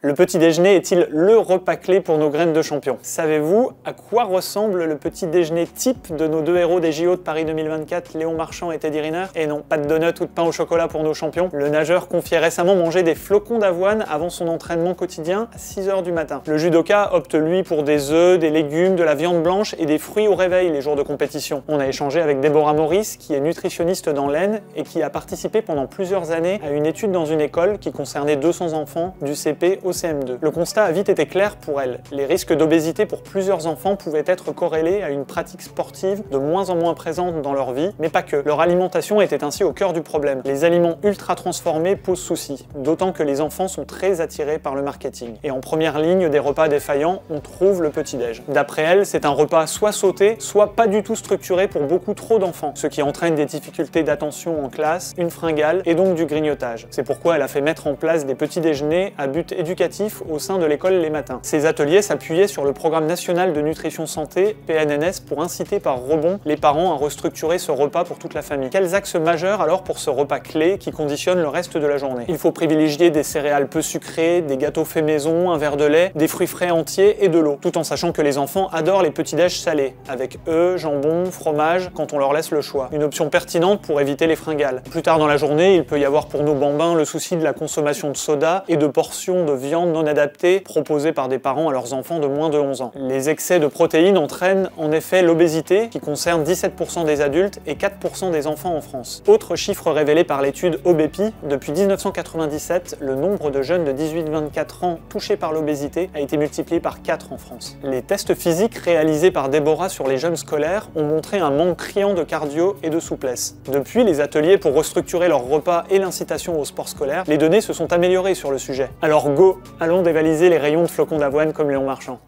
Le petit déjeuner est-il le repas clé pour nos graines de champions? Savez-vous à quoi ressemble le petit déjeuner type de nos deux héros des JO de Paris 2024, Léon Marchand et Teddy Riner? Et non, pas de donuts ou de pain au chocolat pour nos champions. Le nageur confiait récemment manger des flocons d'avoine avant son entraînement quotidien à 6 h du matin. Le judoka opte lui pour des œufs, des légumes, de la viande blanche et des fruits au réveil les jours de compétition. On a échangé avec Déborah Maurice, qui est nutritionniste dans l'Aisne et qui a participé pendant plusieurs années à une étude dans une école qui concernait 200 enfants du CP au CM2. Le constat a vite été clair pour elle. Les risques d'obésité pour plusieurs enfants pouvaient être corrélés à une pratique sportive de moins en moins présente dans leur vie, mais pas que. Leur alimentation était ainsi au cœur du problème. Les aliments ultra transformés posent souci, d'autant que les enfants sont très attirés par le marketing. Et en première ligne des repas défaillants, on trouve le petit-déj. D'après elle, c'est un repas soit sauté, soit pas du tout structuré pour beaucoup trop d'enfants, ce qui entraîne des difficultés d'attention en classe, une fringale et donc du grignotage. C'est pourquoi elle a fait mettre en place des petits déjeuners à but éducatif au sein de l'école les matins. Ces ateliers s'appuyaient sur le programme national de nutrition santé, PNNS, pour inciter par rebond les parents à restructurer ce repas pour toute la famille. Quels axes majeurs alors pour ce repas clé qui conditionne le reste de la journée? Il faut privilégier des céréales peu sucrées, des gâteaux faits maison, un verre de lait, des fruits frais entiers et de l'eau, tout en sachant que les enfants adorent les petits-déj salés, avec œufs, jambon, fromage, quand on leur laisse le choix. Une option pertinente pour éviter les fringales. Plus tard dans la journée, il peut y avoir pour nos bambins le souci de la consommation de soda et de portions de viande non adaptées proposées par des parents à leurs enfants de moins de 11 ans. Les excès de protéines entraînent en effet l'obésité, qui concerne 17% des adultes et 4% des enfants en France. Autre chiffre révélé par l'étude OBEPI, depuis 1997, le nombre de jeunes de 18-24 ans touchés par l'obésité a été multiplié par 4 en France. Les tests physiques réalisés par Déborah sur les jeunes scolaires ont montré un manque criant de cardio et de souplesse. Depuis les ateliers pour restructurer leurs repas et l'incitation au sport scolaire, les données se sont améliorées sur le sujet. Alors go, allons dévaliser les rayons de flocons d'avoine comme Léon Marchand.